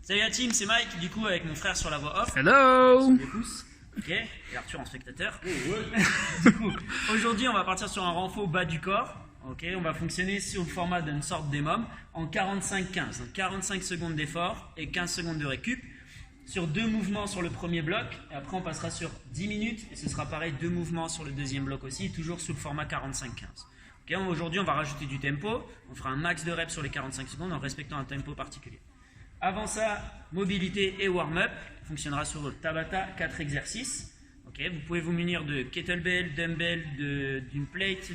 Salut la team, c'est Mike, du coup avec mon frère sur la voix off. Hello. Sur les pouces. Ok, et Arthur en spectateur. Du coup, aujourd'hui on va partir sur un renfort bas du corps. Ok, on va fonctionner sur le format d'une sorte d'émum en 45-15. Donc 45 secondes d'effort et 15 secondes de récup. Sur 2 mouvements sur le premier bloc. Et après on passera sur 10 minutes et ce sera pareil, 2 mouvements sur le deuxième bloc aussi, toujours sous le format 45-15. Okay, aujourd'hui on va rajouter du tempo. On fera un max de reps sur les 45 secondes en respectant un tempo particulier. Avant ça, mobilité et warm-up, fonctionnera sur le Tabata, 4 exercices. Okay, vous pouvez vous munir de kettlebell, dumbbell, d'une plate,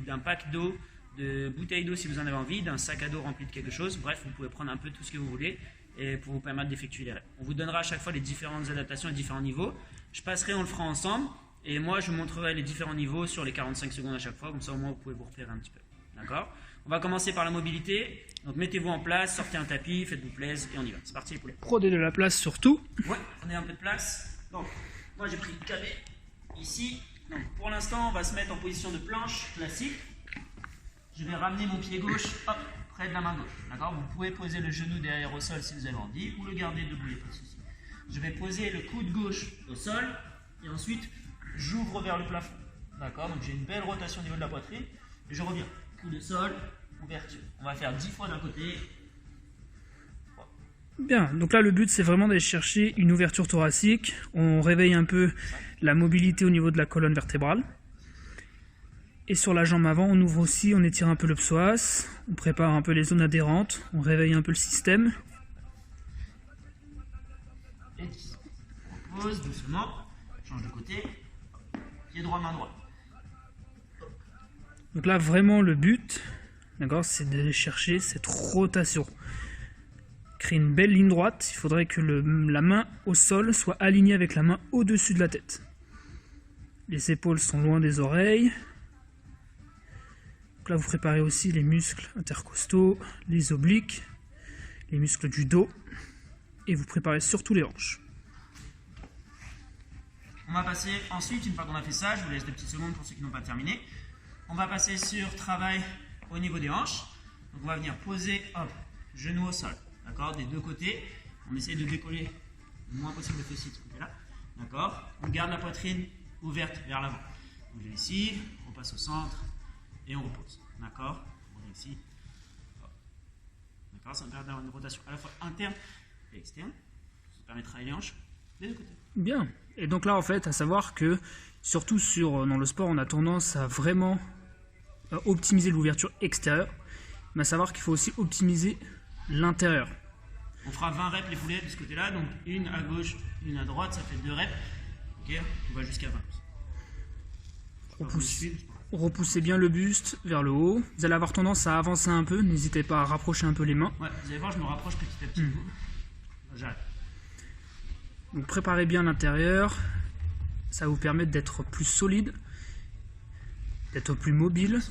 d'un pack d'eau, de bouteilles d'eau si vous en avez envie, d'un sac à dos rempli de quelque chose. Bref, vous pouvez prendre un peu tout ce que vous voulez et pour vous permettre d'effectuer les reps. On vous donnera à chaque fois les différentes adaptations et différents niveaux. Je passerai, on le fera ensemble et moi je vous montrerai les différents niveaux sur les 45 secondes à chaque fois. Comme ça au moins vous pouvez vous repérer un petit peu. D'accord ? On va commencer par la mobilité. Donc mettez-vous en place, sortez un tapis, faites-vous plaisir et on y va. C'est parti les poulets. Prenez de la place surtout. Ouais, prenez un peu de place. Donc, moi j'ai pris le KB ici. Donc, pour l'instant, on va se mettre en position de planche classique. Je vais ramener mon pied gauche, hop, près de la main gauche. D'accord ? Vous pouvez poser le genou derrière au sol si vous avez envie, ou le garder debout, il n'y a pas de souci. Je vais poser le coude gauche au sol, et ensuite, j'ouvre vers le plafond. D'accord ? Donc j'ai une belle rotation au niveau de la poitrine, et je reviens. Coude au sol, ouverture. On va faire 10 fois d'un côté. Bien, donc là le but c'est vraiment d'aller chercher une ouverture thoracique. On réveille un peu la mobilité au niveau de la colonne vertébrale. Et sur la jambe avant, on ouvre aussi, on étire un peu le psoas, on prépare un peu les zones adhérentes, on réveille un peu le système. Et on pose doucement, change de côté, pied droit, main droite. Donc là vraiment le but, d'accord, c'est d'aller chercher cette rotation. Créer une belle ligne droite, il faudrait que la main au sol soit alignée avec la main au-dessus de la tête. Les épaules sont loin des oreilles. Donc là vous préparez aussi les muscles intercostaux, les obliques, les muscles du dos et vous préparez surtout les hanches. On va passer ensuite, une fois qu'on a fait ça, je vous laisse 2 petites secondes pour ceux qui n'ont pas terminé. On va passer sur travail au niveau des hanches. Donc on va venir poser, hop, genou au sol. D'accord, des deux côtés. On essaye de décoller le moins possible le fessier de ce côté-là. D'accord, on garde la poitrine ouverte vers l'avant. On vient ici, on passe au centre et on repose. D'accord, on vient ici. D'accord, ça me permet d'avoir une rotation à la fois interne et externe. Ça permet de travailler les hanches des deux côtés. Bien. Et donc là en fait, à savoir que surtout dans le sport, on a tendance à vraiment optimiser l'ouverture extérieure, mais à savoir qu'il faut aussi optimiser l'intérieur. On fera 20 reps les poulets de ce côté-là, donc une à gauche, une à droite, ça fait 2 reps. Ok, on va jusqu'à 20. Repoussez bien le buste vers le haut. Vous allez avoir tendance à avancer un peu, n'hésitez pas à rapprocher un peu les mains. Ouais, vous allez voir, je me rapproche petit à petit. J'arrête. Donc préparez bien l'intérieur, ça va vous permettre d'être plus solide, d'être plus mobile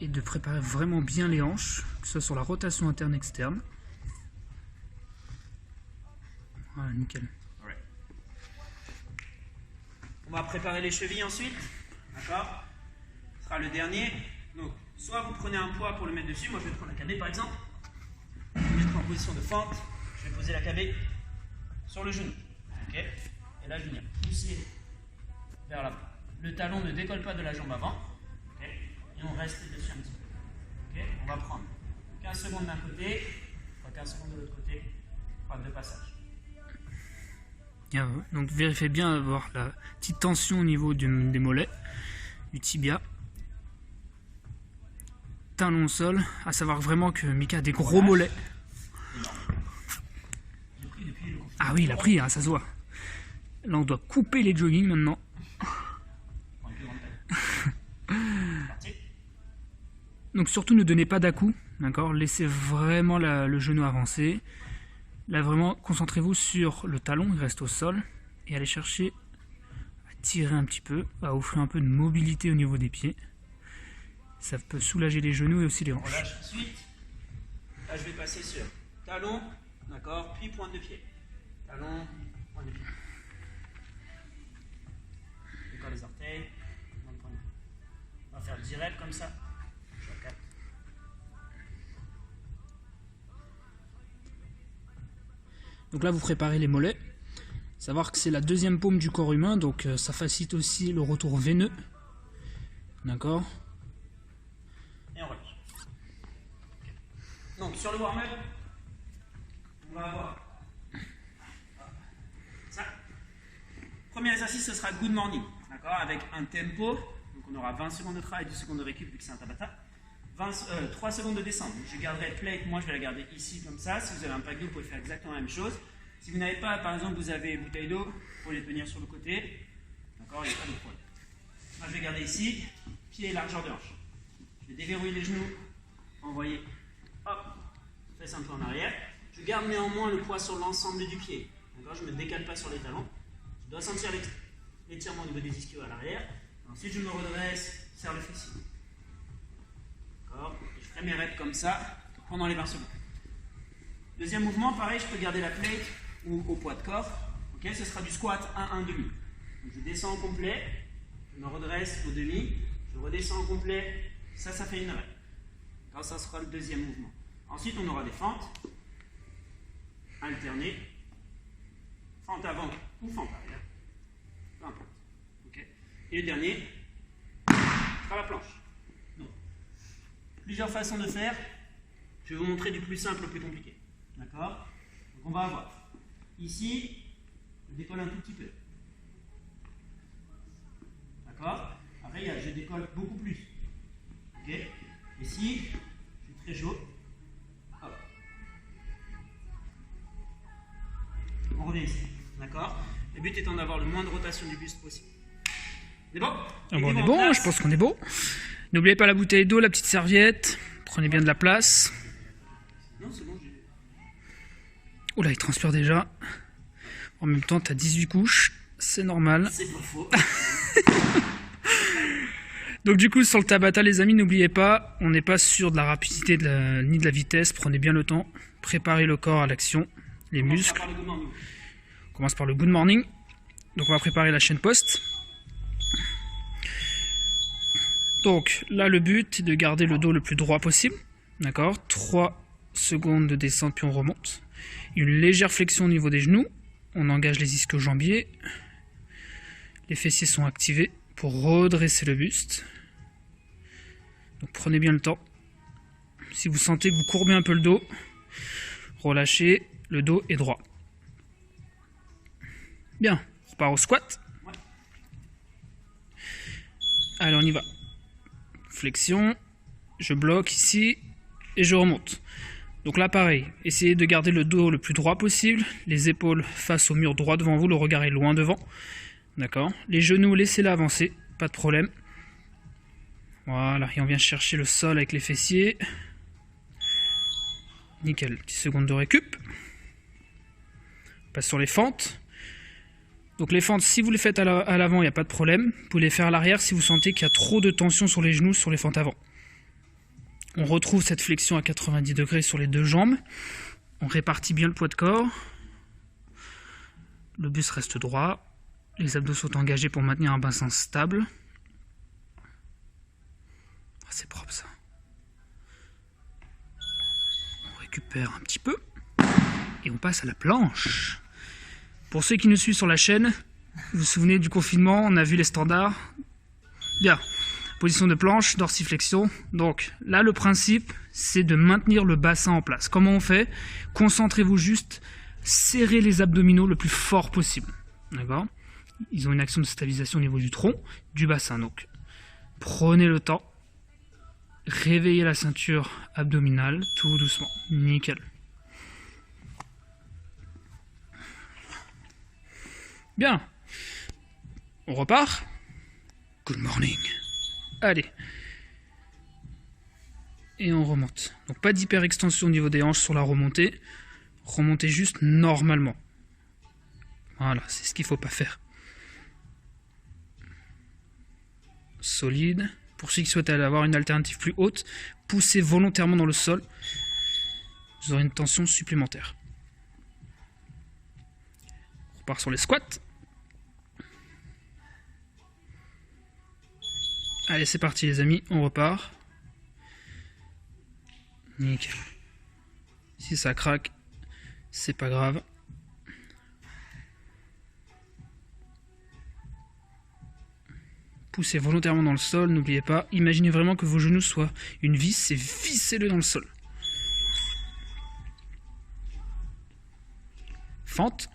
et de préparer vraiment bien les hanches, que ce soit sur la rotation interne-externe. Voilà, nickel. Ouais. On va préparer les chevilles ensuite, d'accord ? Ce sera le dernier. Donc, soit vous prenez un poids pour le mettre dessus, moi je vais prendre la KB par exemple. Je vais mettre en position de fente, je vais poser la KB sur le genou. Ok ? Et là je vais venir pousser vers l'avant. Le talon ne décolle pas de la jambe avant. Ok ? Et on reste dessus un petit peu. Okay, on va prendre 15 secondes d'un côté, 15 secondes de l'autre côté, pas de passage. Donc vérifiez bien d'avoir la petite tension au niveau des mollets, du tibia. Talon au sol, à savoir vraiment que Mika a des gros mollets. Ah oui, il a pris, hein, ça se voit. Là on doit couper les jogging maintenant. Donc surtout ne donnez pas d'à-coups, d'accord ? Laissez vraiment le genou avancer. Là vraiment concentrez-vous sur le talon, il reste au sol. Et allez chercher à tirer un petit peu, à offrir un peu de mobilité au niveau des pieds. Ça peut soulager les genoux et aussi les hanches. On lâche ensuite. Là je vais passer sur talon, d'accord, puis pointe de pied. Talon, pointe de pied. Décolle les orteils, pointe de pied. On va faire 10 reps comme ça. Donc là, vous préparez les mollets. Savoir que c'est la deuxième paume du corps humain, donc ça facilite aussi le retour veineux. D'accord? Et on relâche. Donc sur le warm-up, on va avoir ça. Premier exercice, ce sera good morning. D'accord? Avec un tempo. Donc on aura 20 secondes de travail, 10 secondes de récup vu que c'est un Tabata. 3 secondes de descente. Donc je garderai plate, moi je vais la garder ici comme ça. Si vous avez un pack d'eau, vous pouvez faire exactement la même chose. Si vous n'avez pas, par exemple, vous avez une bouteille d'eau, vous pouvez les tenir sur le côté. D'accord, il n'y a pas de problème. Moi je vais garder ici, pied et largeur de hanche. Je vais déverrouiller les genoux, envoyer, hop, fesse un peu en arrière. Je garde néanmoins le poids sur l'ensemble du pied. D'accord, je ne me décale pas sur les talons. Je dois sentir l'étirement au niveau des ischios à l'arrière. Ensuite je me redresse, serre le fessier. D'accord, je ferai mes reps comme ça pendant les 20 secondes. Deuxième mouvement, pareil, je peux garder la plate ou au poids de corps. Okay, ce sera du squat 1-1 demi. Donc je descends au complet, je me redresse au demi, je redescends au complet, ça fait une rep. Alors ça sera le deuxième mouvement. Ensuite on aura des fentes, alternées, fente avant ou fente arrière, peu importe. Okay. Et le dernier, sera la planche. Donc, plusieurs façons de faire, je vais vous montrer du plus simple au plus compliqué. D'accord? Donc on va avoir ici, je décolle un tout petit peu. D'accord? Après, je décolle beaucoup plus. Ok? Ici, je suis très chaud. Hop. On revient ici. D'accord? Le but étant d'avoir le moins de rotation du buste possible. On est bon? Ah bon, on est bon, je pense qu'on est bon. N'oubliez pas la bouteille d'eau, la petite serviette. Prenez bien de la place. Non, c'est bon, Oula, il transpire déjà. En même temps, tu as 18 couches. C'est normal. C'est pas faux. Donc du coup, sur le Tabata, les amis, n'oubliez pas, on n'est pas sûr de la rapidité ni de la vitesse. Prenez bien le temps. Préparez le corps à l'action. Les muscles. On commence par le good morning. Donc on va préparer la chaîne post. Donc là, le but est de garder le dos le plus droit possible. D'accord? 3 secondes de descente, puis on remonte. Une légère flexion au niveau des genoux. On engage les ischio-jambiers. Les fessiers sont activés pour redresser le buste. Donc prenez bien le temps. Si vous sentez que vous courbez un peu le dos, relâchez, le dos est droit. Bien, on repart au squat. Allez, on y va. Flexion, je bloque ici et je remonte. Donc là pareil, essayez de garder le dos le plus droit possible, les épaules face au mur droit devant vous, le regard est loin devant. D'accord? Les genoux, laissez-les avancer, pas de problème. Voilà, et on vient chercher le sol avec les fessiers. Nickel, 10 secondes de récup. On passe sur les fentes. Donc les fentes, si vous les faites à l'avant, il n'y a pas de problème. Vous pouvez les faire à l'arrière si vous sentez qu'il y a trop de tension sur les genoux, sur les fentes avant. On retrouve cette flexion à 90 degrés sur les deux jambes. On répartit bien le poids de corps. Le buste reste droit. Les abdos sont engagés pour maintenir un bassin stable. Ah, c'est propre ça. On récupère un petit peu. Et on passe à la planche. Pour ceux qui nous suivent sur la chaîne, vous vous souvenez du confinement, on a vu les standards. Bien. Position de planche, dorsiflexion. Donc là, le principe, c'est de maintenir le bassin en place. Comment on fait? Concentrez-vous juste, serrez les abdominaux le plus fort possible. D'accord? Ils ont une action de stabilisation au niveau du tronc, du bassin. Donc, prenez le temps. Réveillez la ceinture abdominale, tout doucement. Nickel. Bien. On repart. Good morning. Allez. Et on remonte. Donc pas d'hyperextension au niveau des hanches sur la remontée. Remontez juste normalement. Voilà, c'est ce qu'il ne faut pas faire. Solide. Pour ceux qui souhaitent avoir une alternative plus haute, poussez volontairement dans le sol. Vous aurez une tension supplémentaire. On repart sur les squats. Allez, c'est parti les amis, on repart. Nickel. Si ça craque, c'est pas grave. Poussez volontairement dans le sol, n'oubliez pas. Imaginez vraiment que vos genoux soient une vis et vissez-le dans le sol. Fente.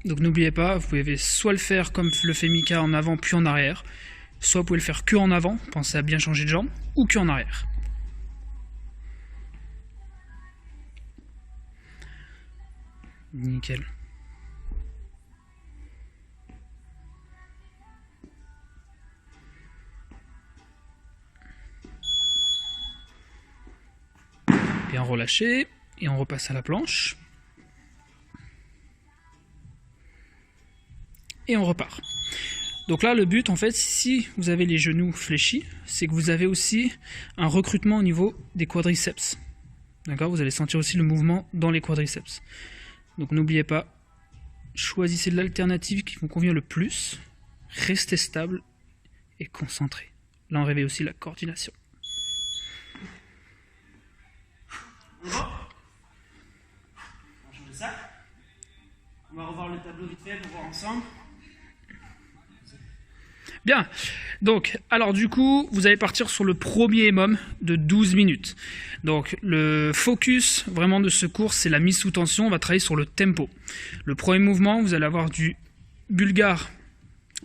Donc n'oubliez pas, vous pouvez soit le faire comme le fait Mika en avant puis en arrière, soit vous pouvez le faire que en avant, pensez à bien changer de jambe, ou que en arrière. Nickel. Bien relâché, et on repasse à la planche. Et on repart. Donc là, le but, en fait, si vous avez les genoux fléchis, c'est que vous avez aussi un recrutement au niveau des quadriceps. D'accord? Vous allez sentir aussi le mouvement dans les quadriceps. Donc n'oubliez pas, choisissez l'alternative qui vous convient le plus, restez stable et concentré. Là, on réveille aussi la coordination. On va changer ça. On va revoir le tableau vite fait pour voir ensemble. Bien, donc, alors du coup, vous allez partir sur le premier EMOM de 12 minutes. Donc, le focus vraiment de ce cours, c'est la mise sous tension. On va travailler sur le tempo. Le premier mouvement, vous allez avoir du bulgare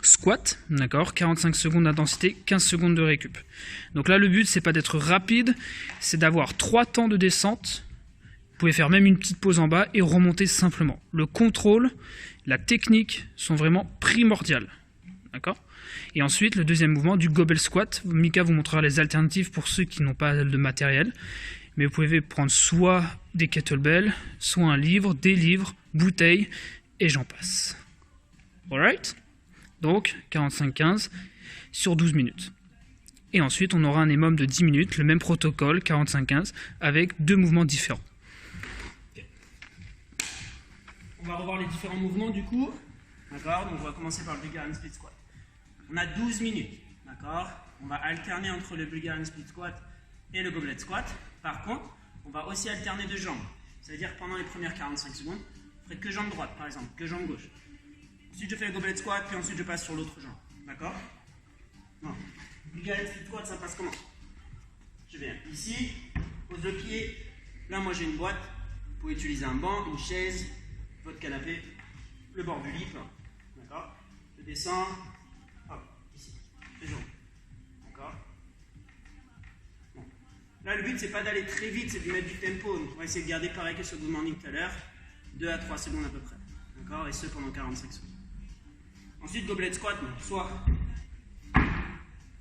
squat, d'accord, 45 secondes d'intensité, 15 secondes de récup. Donc là, le but, c'est pas d'être rapide, c'est d'avoir 3 temps de descente. Vous pouvez faire même une petite pause en bas et remonter simplement. Le contrôle, la technique sont vraiment primordiales. D'accord ? Et ensuite, le deuxième mouvement, du goblet squat. Mika vous montrera les alternatives pour ceux qui n'ont pas de matériel. Mais vous pouvez prendre soit des kettlebells, soit un livre, des livres, bouteilles, et j'en passe. Alright ? Donc, 45-15 sur 12 minutes. Et ensuite, on aura un EMOM de 10 minutes, le même protocole, 45-15, avec 2 mouvements différents. On va revoir les différents mouvements du coup. D'accord ? Donc on va commencer par le Bulgarian Split Squat. On a 12 minutes. D'accord ? On va alterner entre le Bulgarian Split Squat et le Goblet Squat. Par contre, on va aussi alterner de jambes. C'est-à-dire que pendant les premières 45 secondes, je ferai que jambe droite par exemple, que jambe gauche. Ensuite je fais le Goblet Squat, puis ensuite je passe sur l'autre jambe. D'accord ? Non. Bulgarian Split Squat, ça passe comment ? Je viens ici, pose le pied. Là moi j'ai une boîte. Vous pouvez utiliser un banc, une chaise, votre canapé, le bord du lit. D'accord ? Je descends. Hop, ici. Je jambes. D'accord ? Bon. Là, le but, c'est pas d'aller très vite, c'est de mettre du tempo. Donc, on va essayer de garder pareil que ce good morning tout à l'heure, 2 à 3 secondes à peu près. D'accord ? Et ce pendant 45 secondes. Ensuite, goblet squat, soit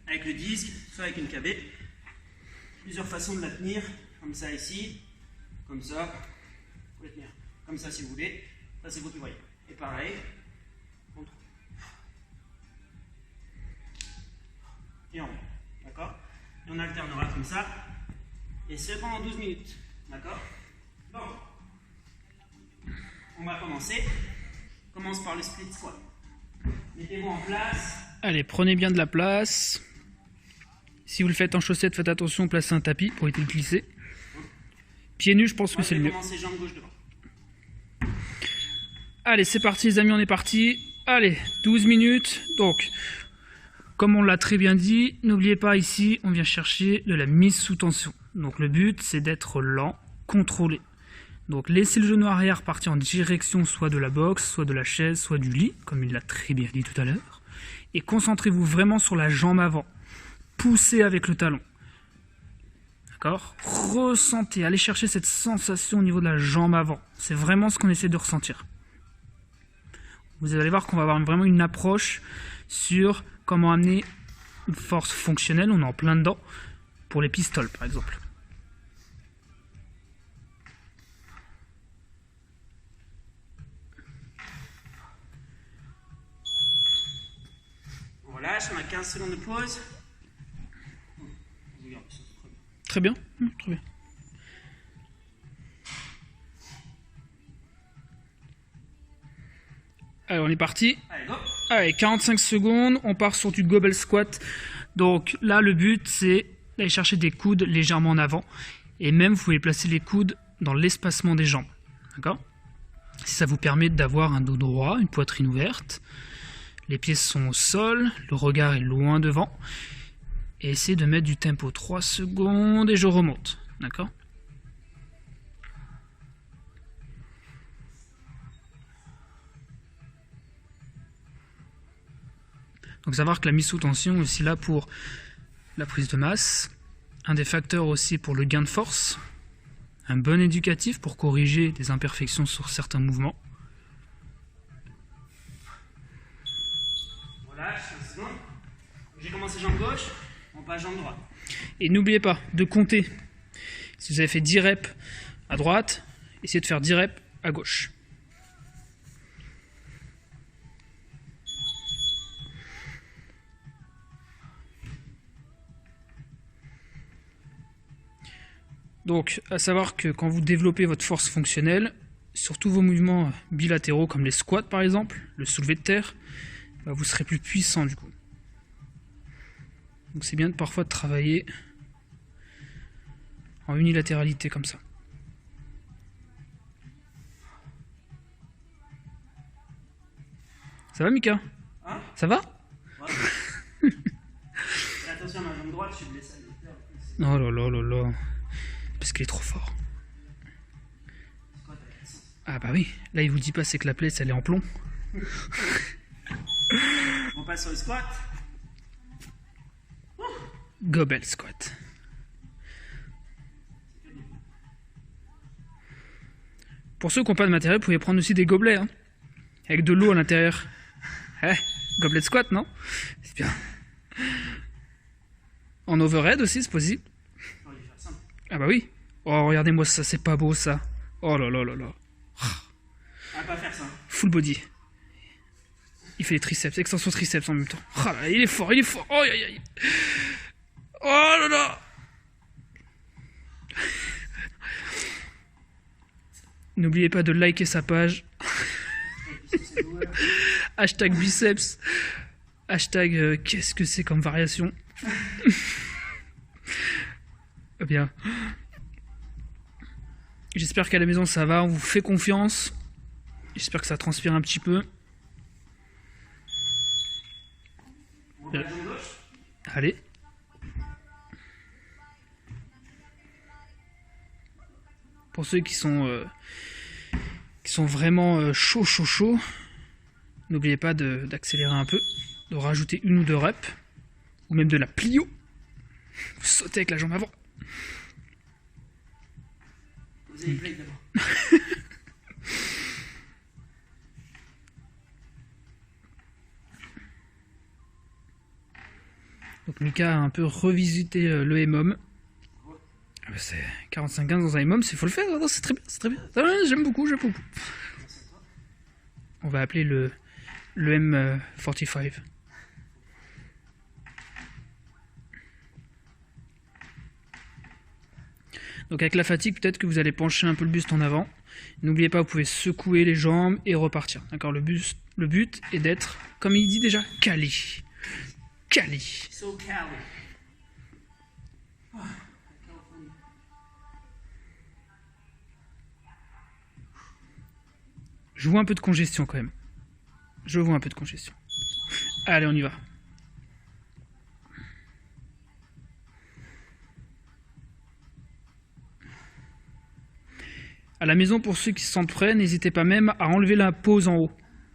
avec le disque, soit avec une KB. Plusieurs façons de la tenir, comme ça ici, comme ça. Vous pouvez tenir comme ça si vous voulez. Ça, c'est vous qui voyez. Et pareil, contre. Et en haut. D'accord ? Et on alternera comme ça. Et ce pendant 12 minutes. D'accord ? Bon. On va commencer. On commence par le split squat. Mettez-vous en place. Allez, prenez bien de la place. Si vous le faites en chaussettes, faites attention, placez un tapis pour éviter de glisser. Pieds nus, je pense que c'est le mieux. Commencer jambe gauche devant. Allez, c'est parti les amis, on est parti. Allez, 12 minutes. Donc, comme on l'a très bien dit, n'oubliez pas ici, on vient chercher de la mise sous tension. Donc le but, c'est d'être lent, contrôlé. Donc laissez le genou arrière partir en direction soit de la boxe, soit de la chaise, soit du lit, comme il l'a très bien dit tout à l'heure. Et concentrez-vous vraiment sur la jambe avant. Poussez avec le talon. D'accord ? Ressentez, allez chercher cette sensation au niveau de la jambe avant. C'est vraiment ce qu'on essaie de ressentir. Vous allez voir qu'on va avoir vraiment une approche sur comment amener une force fonctionnelle, on est en plein dedans, pour les pistoles par exemple. On relâche, on a 15 secondes de pause. Très bien, très bien. Allez, on est parti. Allez, go. Allez, 45 secondes, on part sur du goblet squat. Donc là, le but, c'est d'aller chercher des coudes légèrement en avant. Et même, vous pouvez placer les coudes dans l'espacement des jambes. D'accord ? Si ça vous permet d'avoir un dos droit, une poitrine ouverte. Les pieds sont au sol, le regard est loin devant. Et essayez de mettre du tempo. 3 secondes et je remonte. D'accord? Donc savoir que la mise sous tension est aussi là pour la prise de masse. Un des facteurs aussi pour le gain de force. Un bon éducatif pour corriger des imperfections sur certains mouvements. Voilà, 5 secondes. J'ai commencé jambe gauche, on passe jambe droite. Et n'oubliez pas de compter. Si vous avez fait 10 reps à droite, essayez de faire 10 reps à gauche. Donc, à savoir que quand vous développez votre force fonctionnelle, sur tous vos mouvements bilatéraux, comme les squats par exemple, le soulevé de terre, bah, vous serez plus puissant du coup. Donc c'est bien parfois de travailler en unilatéralité comme ça. Ça va Mika? Hein? Ça va? Ouais. Attention, ma jambe droite, je suis blessé. Oh là là là là. Parce qu'il est trop fort. Ah bah oui, là il vous dit pas c'est que la plaie elle est en plomb. On passe sur le squat. Gobel squat. Pour ceux qui n'ont pas de matériel, vous pouvez prendre aussi des gobelets, hein, avec de l'eau à l'intérieur. Gobelet de squat, non? C'est bien. En overhead aussi, c'est possible. Ah bah oui. Oh, regardez-moi ça, c'est pas beau ça. Oh là là là là. On va pas faire ça. Full body. Il fait les triceps, extension triceps en même temps. Oh là, il est fort, il est fort. Oh, aïe, aïe. Oh là là. N'oubliez pas de liker sa page. Hashtag biceps. Hashtag qu'est-ce que c'est comme variation. Bien. J'espère qu'à la maison ça va, on vous fait confiance. J'espère que ça transpire un petit peu. Allez. Pour ceux qui sont vraiment chauds, n'oubliez pas d'accélérer un peu, de rajouter 1 ou 2 reps, ou même de la plio. Sautez avec la jambe avant. Vous avez play d'abord. Donc Mika a un peu revisité le EMOM. C'est 45-15 dans un EMOM, il faut le faire, c'est très bien, c'est très bien. J'aime beaucoup, j'aime beaucoup. On va appeler le M45. Donc avec la fatigue, peut-être que vous allez pencher un peu le buste en avant. N'oubliez pas, vous pouvez secouer les jambes et repartir. D'accord, le but est d'être, comme il dit déjà, calé. Calé. So Cali. Je vois un peu de congestion quand même. Je vois un peu de congestion. Allez, on y va. À la maison, pour ceux qui se sentent prêts, n'hésitez pas même à enlever la pause en haut.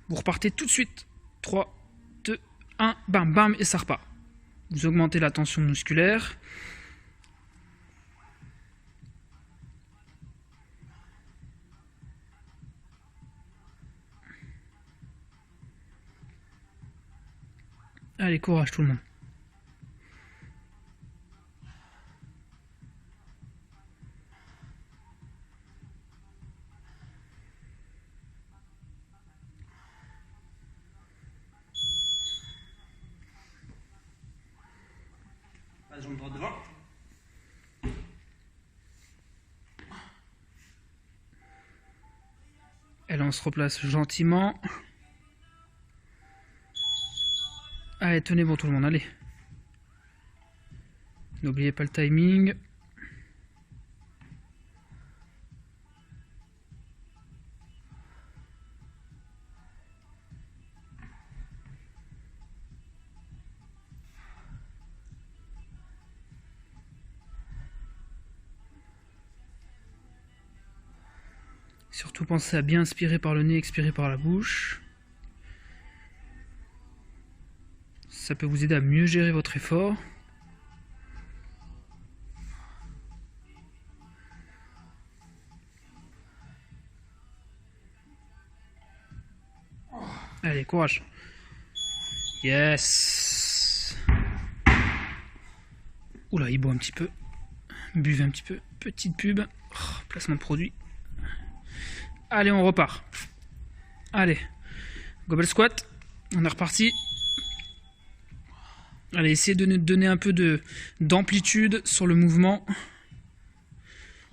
Vous repartez tout de suite. 3, 2, 1, bam, bam, et ça repart. Vous augmentez la tension musculaire. Allez, courage tout le monde. Passe jambe droite devant. Allez, on se replace gentiment. Allez, tenez bon tout le monde, allez. N'oubliez pas le timing. Surtout pensez à bien inspirer par le nez, expirer par la bouche. Ça peut vous aider à mieux gérer votre effort. Allez, courage. Yes. Oula, il boit un petit peu. Buvez un petit peu. Petite pub. Oh, placement de produit. Allez, on repart. Allez. Goblet squat. On est reparti. Allez, essayez de nous donner un peu d'amplitude sur le mouvement.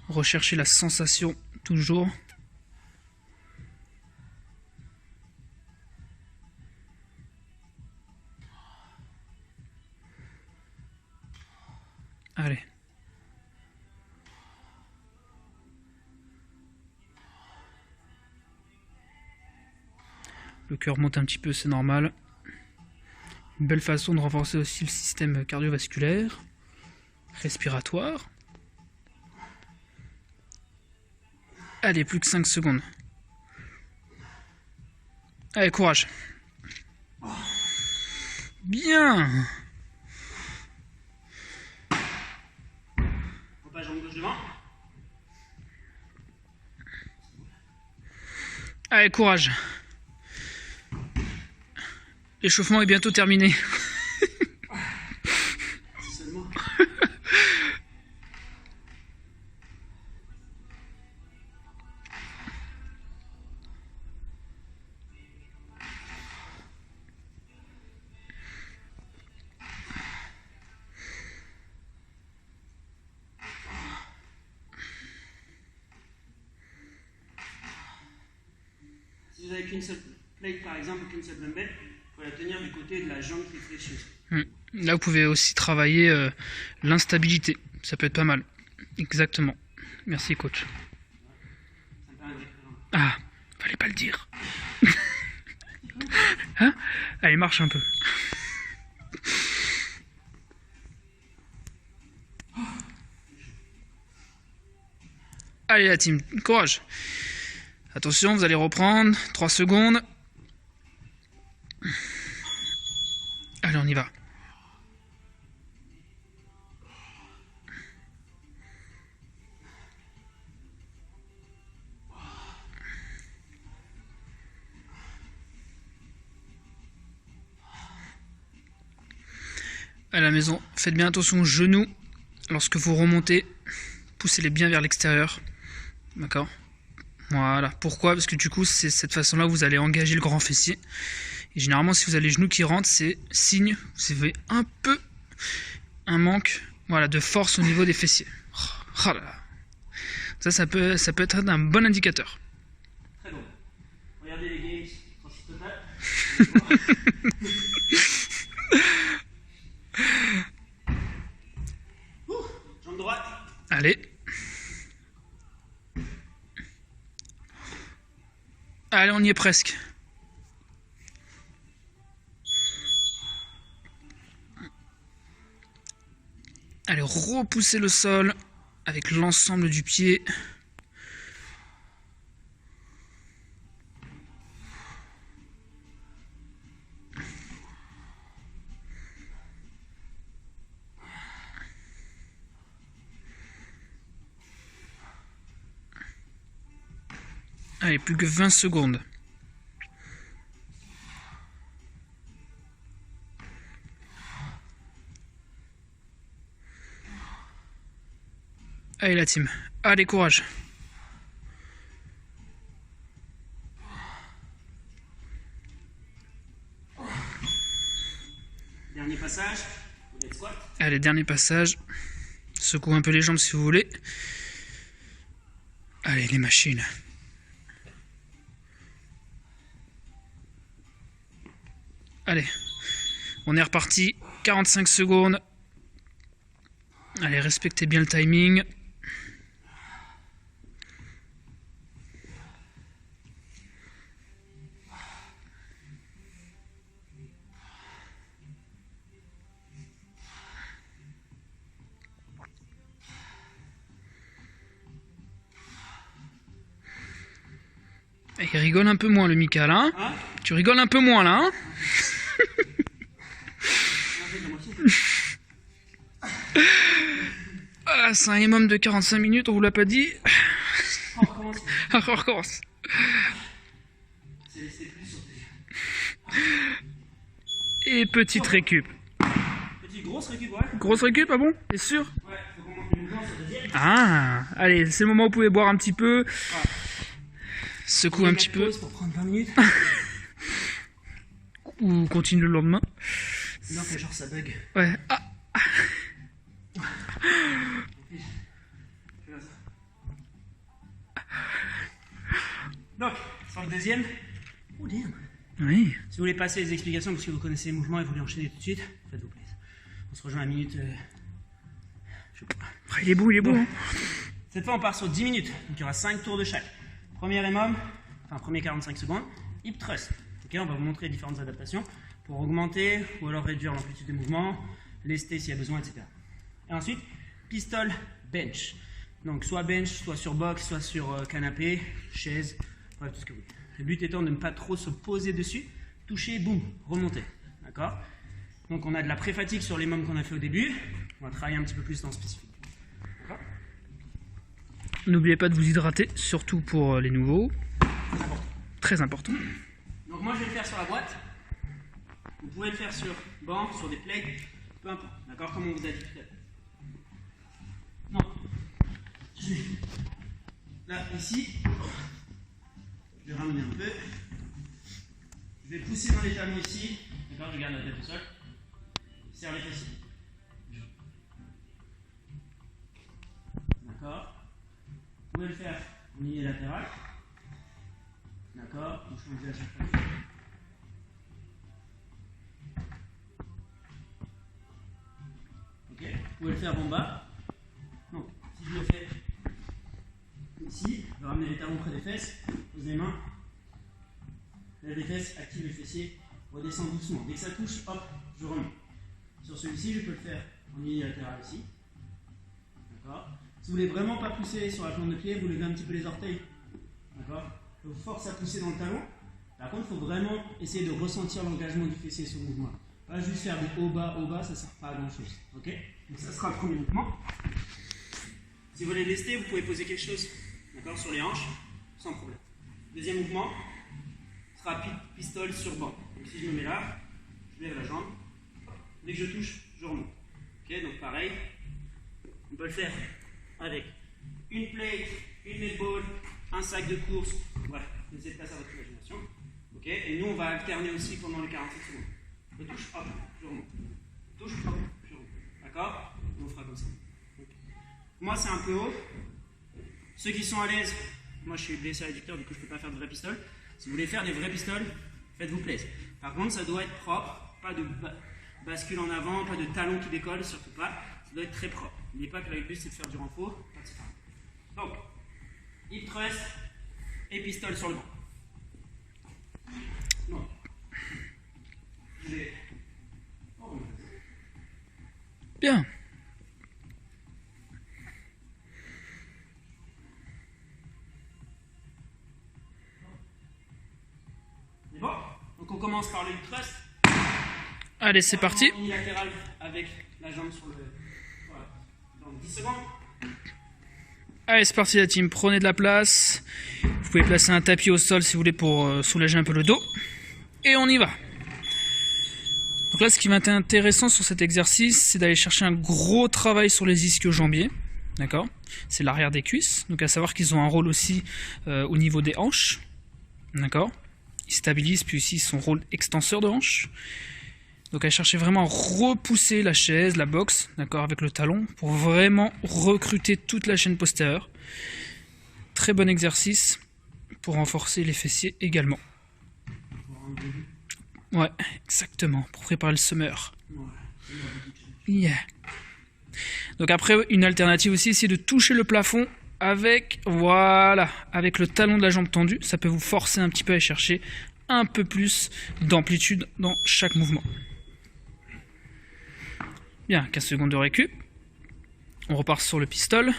Recherchez la sensation toujours. Allez. Le cœur monte un petit peu, c'est normal. Une belle façon de renforcer aussi le système cardiovasculaire, respiratoire. Allez, plus que 5 secondes. Allez, courage. Bien. Jambe gauche devant. Allez, courage. L'échauffement est bientôt terminé. Seulement. Si vous avez qu'une seule plate par exemple ou qu'une seule dumbbell, il faut la tenir du côté de la jambe qui est fléchie. Là, vous pouvez aussi travailler l'instabilité. Ça peut être pas mal. Exactement. Merci, coach. Ah, fallait pas le dire. Hein? Allez, marche un peu. Allez, la team, courage. Attention, vous allez reprendre. 3 secondes. Allez, on y va. À la maison, faites bien attention aux genoux. Lorsque vous remontez, poussez-les bien vers l'extérieur. D'accord? Voilà. Pourquoi? Parce que du coup, c'est cette façon-là que vous allez engager le grand fessier. Et généralement, si vous avez les genoux qui rentrent, c'est signe, vous avez un peu un manque, voilà, de force au niveau des fessiers. Oh là là. Ça peut être un bon indicateur. Très bon. Regardez les games, transite total. Jambe droite. Allez. Allez, on y est presque. Allez, repoussez le sol avec l'ensemble du pied. Allez, plus que 20 secondes. Allez la team, allez courage. Dernier passage, squat. Allez, dernier passage. Secouez un peu les jambes si vous voulez. Allez les machines. Allez, on est reparti. 45 secondes. Allez, respectez bien le timing. Il rigole un peu moins, le Mika, là. Hein? Tu rigoles un peu moins, là. Hein? Ah, c'est un minimum de 45 minutes, on vous l'a pas dit. On recommence. On recommence. C'est laissé plus sauter. Et petite récup. Petite grosse récup, ouais. Grosse récup, ah bon? T'es sûr? Ouais, faut qu'on monte le mouvement sur le deuxième. Ah, allez, c'est le moment où vous pouvez boire un petit peu. Ouais. Secoue un petit peu. Pause pour prendre 20 minutes. Ou continue le lendemain. Non, fait genre ça bug. Ouais. Ah. Donc, sur le deuxième. Oh damn. Oui. Si vous voulez passer les explications parce que vous connaissez les mouvements et vous voulez enchaîner tout de suite, faites-vous plaisir. On se rejoint à la minute. Je sais pas. Ah, il est beau, il est beau. Bon. Hein. Cette fois, on part sur 10 minutes. Donc, il y aura 5 tours de chaque. Premier EMOM, enfin, premier 45 secondes. Hip thrust. Ok, on va vous montrer différentes adaptations pour augmenter ou alors réduire l'amplitude des mouvements, lester s'il y a besoin, etc. Et ensuite, pistol bench. Donc, soit bench, soit sur box, soit sur canapé, chaise, bref, tout ce que vous voulez. Le but étant de ne pas trop se poser dessus, toucher, boum, remonter. D'accord? Donc, on a de la pré-fatigue sur les mômes qu'on a fait au début. On va travailler un petit peu plus dans le spécifique. D'accord? N'oubliez pas de vous hydrater, surtout pour les nouveaux. C'est important. Très important. Donc moi je vais le faire sur la boîte. Vous pouvez le faire sur banc, sur des plates, peu importe. D'accord? Comme on vous a dit tout à l'heure. Non. Je vais là, ici. Je vais ramener un peu. Je vais pousser dans les talons ici. D'accord? Je garde la tête au sol. Je serre les fessiers. D'accord? Vous pouvez le faire en ligne latérale. D'accord? Vous changez à chaque fois. Ok? Vous pouvez le faire en bas. Donc, si je le fais ici, je vais ramener les talons près des fesses, posez les mains, lève les fesses, active les fessiers, redescends doucement. Dès que ça touche, hop, je remets. Sur celui-ci, je peux le faire en ligne latérale ici. D'accord? Si vous voulez vraiment pas pousser sur la plante de pied, vous levez un petit peu les orteils. D'accord? Je vous force à pousser dans le talon. Par contre, il faut vraiment essayer de ressentir l'engagement du fessier sur le mouvement. Pas juste faire des haut bas, ça ne sert pas à grand chose. Ok? Donc ça sera le premier mouvement. Si vous voulez lester, vous pouvez poser quelque chose, d'accord, sur les hanches, sans problème. Deuxième mouvement sera pistol sur banc. Donc si je me mets là, je lève la jambe. Dès que je touche, je remonte. Ok? Donc pareil, on peut le faire avec une plate, une netball, un sac de course. Voilà, laissez place à votre imagination. Ok? Et nous, on va alterner aussi pendant les 45 secondes. Je touche, hop, je remonte. Touche, hop, je remonte. D'accord? On fera comme ça. Donc, moi, c'est un peu haut. Ceux qui sont à l'aise, moi je suis blessé à l'adducteur, du coup je ne peux pas faire de vrai pistol. Si vous voulez faire des vrais pistoles, faites-vous plaisir. Par contre, ça doit être propre, pas de bascule en avant, pas de talons qui décollent, surtout pas. Ça doit être très propre. N'oubliez pas que le but c'est de faire du renfort, pas de ça. Donc, hip thrust et pistol sur le banc. Non. Je vais... Oh. Bien. C'est bon? Donc on commence par le hip thrust. Allez, c'est parti. Unilatéral avec la jambe sur le... Voilà. Dans 10 secondes. Allez, c'est parti la team, prenez de la place. Vous pouvez placer un tapis au sol si vous voulez pour soulager un peu le dos. Et on y va. Donc là, ce qui va être intéressant sur cet exercice, c'est d'aller chercher un gros travail sur les ischio-jambiers. D'accord? C'est l'arrière des cuisses. Donc à savoir qu'ils ont un rôle aussi au niveau des hanches. D'accord? Ils stabilisent, puis aussi son rôle extenseur de hanche. Donc à chercher vraiment à repousser la chaise, la boxe, d'accord, avec le talon, pour vraiment recruter toute la chaîne postérieure. Très bon exercice pour renforcer les fessiers également. Ouais, exactement, pour préparer le summer. Yeah. Donc après, une alternative aussi, c'est de toucher le plafond avec, voilà, avec le talon de la jambe tendue. Ça peut vous forcer un petit peu à chercher un peu plus d'amplitude dans chaque mouvement. Bien, 15 secondes de récup. On repart sur le pistol.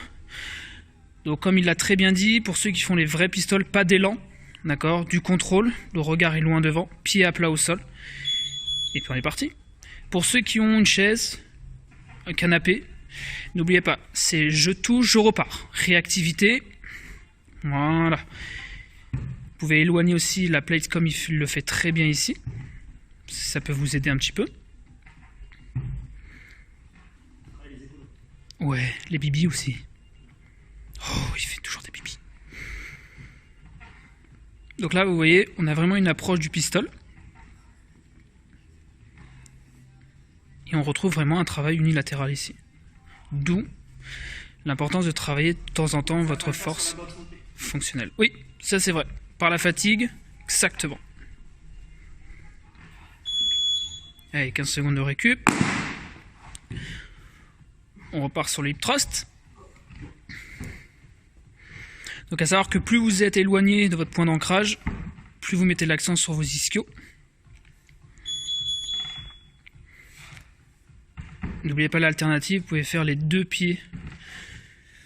Donc comme il l'a très bien dit, pour ceux qui font les vrais pistoles, pas d'élan. d'accord, du contrôle, le regard est loin devant, pied à plat au sol, et puis on est parti. Pour ceux qui ont une chaise, un canapé, n'oubliez pas, c'est je touche, je repars. Réactivité, voilà. Vous pouvez éloigner aussi la plate comme il le fait très bien ici. Ça peut vous aider un petit peu. Ouais, les bibis aussi. Oh, il fait toujours des bibis. Donc là, vous voyez, on a vraiment une approche du pistol. Et on retrouve vraiment un travail unilatéral ici. D'où l'importance de travailler de temps en temps votre force fonctionnelle. Oui, ça c'est vrai. Par la fatigue, exactement. Allez, 15 secondes de récup. On repart sur le hip thrust. Donc à savoir que plus vous êtes éloigné de votre point d'ancrage, plus vous mettez l'accent sur vos ischios. N'oubliez pas l'alternative, vous pouvez faire les 2 pieds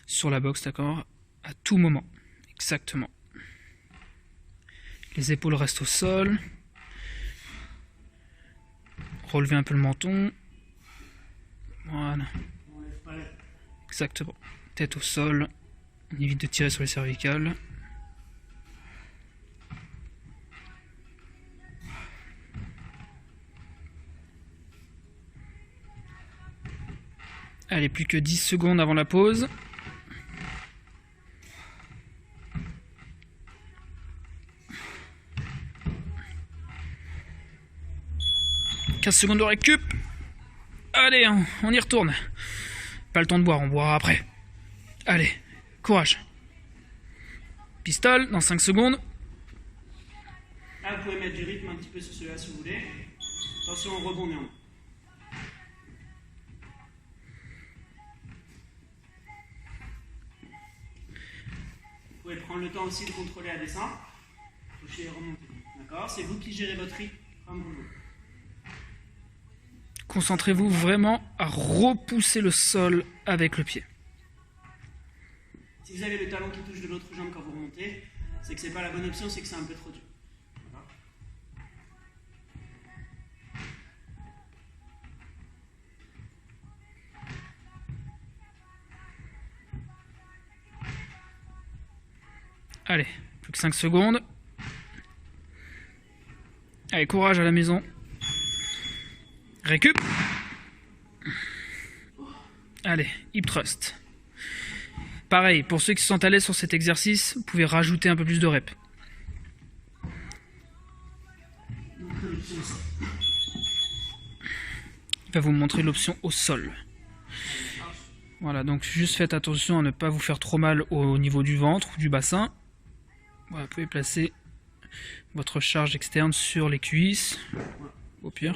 sur la boxe, d'accord, à tout moment. Exactement. Les épaules restent au sol. Relevez un peu le menton. Voilà. Exactement. Tête au sol. On évite de tirer sur les cervicales. Allez, plus que 10 secondes avant la pause. « 15 secondes de récup. Allez, on y retourne. Pas le temps de boire, on boira après. Allez, courage. Pistol, dans 5 secondes. Là, vous pouvez mettre du rythme un petit peu sur celui-là si vous voulez. Attention au rebond néant. Vous pouvez prendre le temps aussi de contrôler la descente. Toucher et remonter. D'accord? C'est vous qui gérez votre rythme comme vous voulez. Concentrez-vous vraiment à repousser le sol avec le pied. Si vous avez le talon qui touche de l'autre jambe quand vous remontez, c'est que c'est pas la bonne option, c'est que c'est un peu trop dur. D'accord? Allez, plus que 5 secondes. Allez, courage à la maison. Récup. Allez, hip thrust. Pareil, pour ceux qui sont à l'aise sur cet exercice, vous pouvez rajouter un peu plus de reps. Il va vous montrer l'option au sol. Voilà, donc juste faites attention à ne pas vous faire trop mal au niveau du ventre ou du bassin. Voilà, vous pouvez placer votre charge externe sur les cuisses, au pire.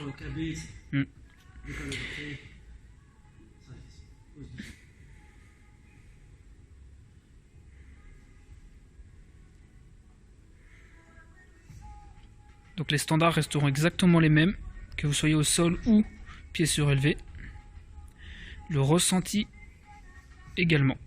Donc les standards resteront exactement les mêmes, que vous soyez au sol ou pieds surélevés. Le ressenti également.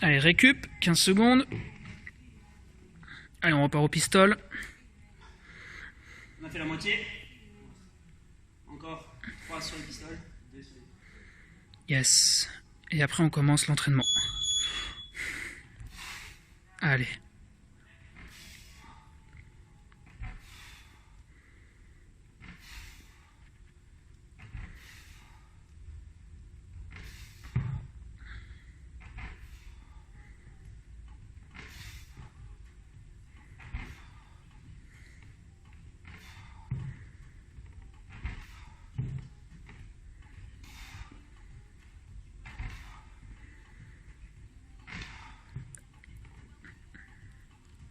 Allez, récup, 15 secondes. Allez, on repart au pistol. On a fait la moitié. Encore 3 sur le pistol. 2 sur le... Yes. Et après, on commence l'entraînement. Allez.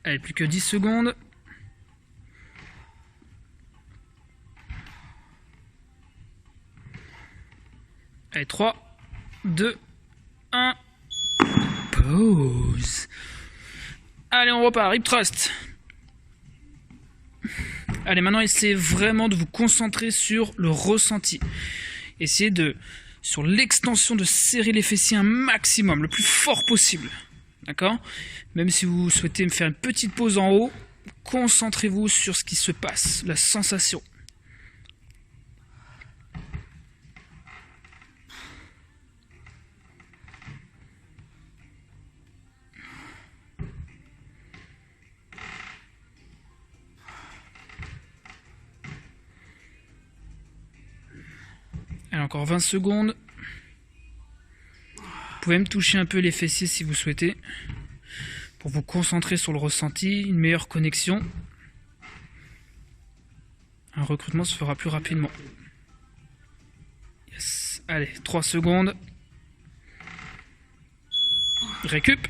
Allez, plus que 10 secondes. Allez, 3, 2, 1. Pause. Allez, on repart. Hip thrust. Allez, maintenant, essayez vraiment de vous concentrer sur le ressenti. essayez de, sur l'extension, de serrer les fessiers un maximum, le plus fort possible. D'accord? Même si vous souhaitez me faire une petite pause en haut, concentrez-vous sur ce qui se passe, la sensation. Allez, encore 20 secondes. Vous pouvez me toucher un peu les fessiers si vous souhaitez, pour vous concentrer sur le ressenti, une meilleure connexion. Un recrutement se fera plus rapidement. Yes. Allez, 3 secondes. Récup.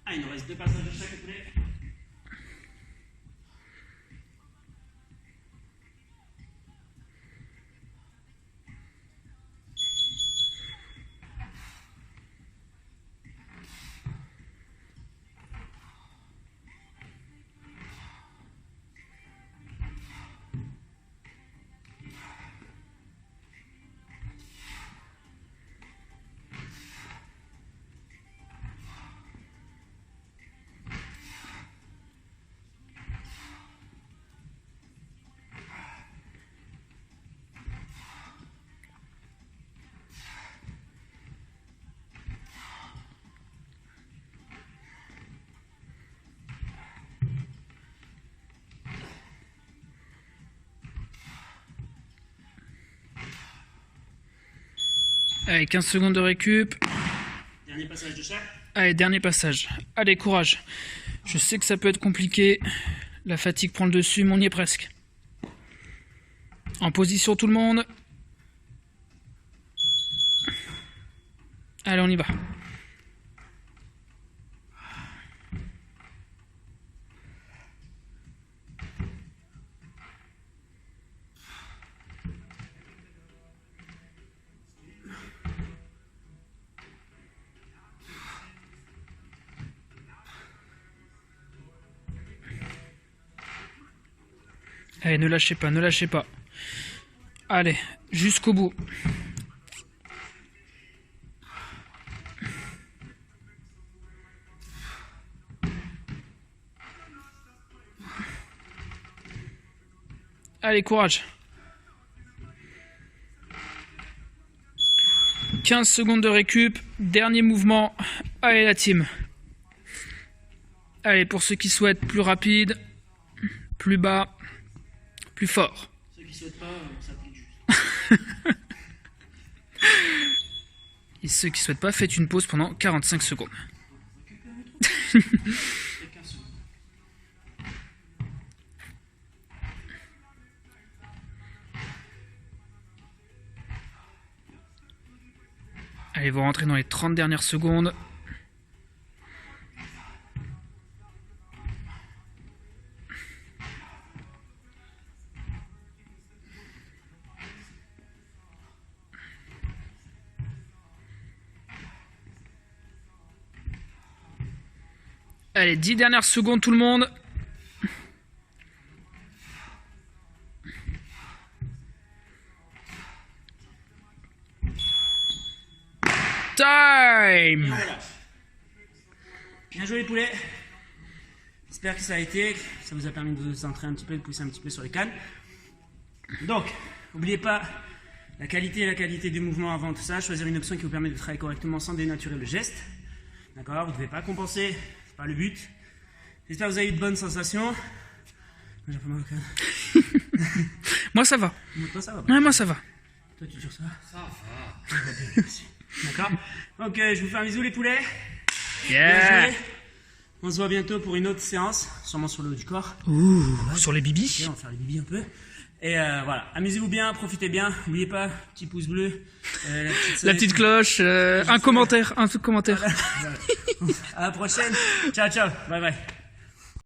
Ah, il nous reste 2 passages de chaque poulet. Allez, 15 secondes de récup. Dernier passage de chaque. Allez, dernier passage. Allez, courage. Je sais que ça peut être compliqué. La fatigue prend le dessus, mais on y est presque. En position tout le monde. Allez, on y va. Allez, ne lâchez pas, ne lâchez pas. Allez, jusqu'au bout. Allez, courage. 15 secondes de récup. Dernier mouvement. Allez, la team. Allez, pour ceux qui souhaitent plus rapide, plus bas, plus fort. Ceux qui sautent pas, ça pique juste. Et ceux qui souhaitent pas, faites une pause pendant 45 secondes. Allez, vous rentrez dans les 30 dernières secondes. Allez, 10 dernières secondes tout le monde. Time! Voilà. Bien joué les poulets. J'espère que ça a été, ça vous a permis de vous centrer un petit peu, de pousser un petit peu sur les cannes. Donc, n'oubliez pas la qualité du mouvement avant tout ça. Choisir une option qui vous permet de travailler correctement sans dénaturer le geste. D'accord? Vous ne devez pas compenser, c'est pas le but. J'espère que vous avez eu de bonnes sensations. J'ai un peu mal au cœur. Moi ça va. Toi ça va? Ouais, moi ça va. Toi tu tires ça? Ça va. D'accord? Donc je vous fais un bisou les poulets. Yeah! On se voit bientôt pour une autre séance, sûrement sur le haut du corps. Ouh, sur les bibis. Okay, on va faire les bibis un peu. Et voilà, amusez-vous bien, profitez bien. N'oubliez pas, petit pouce bleu. La petite cloche, un commentaire, un truc commentaire. À la prochaine. Ciao, ciao. Bye bye.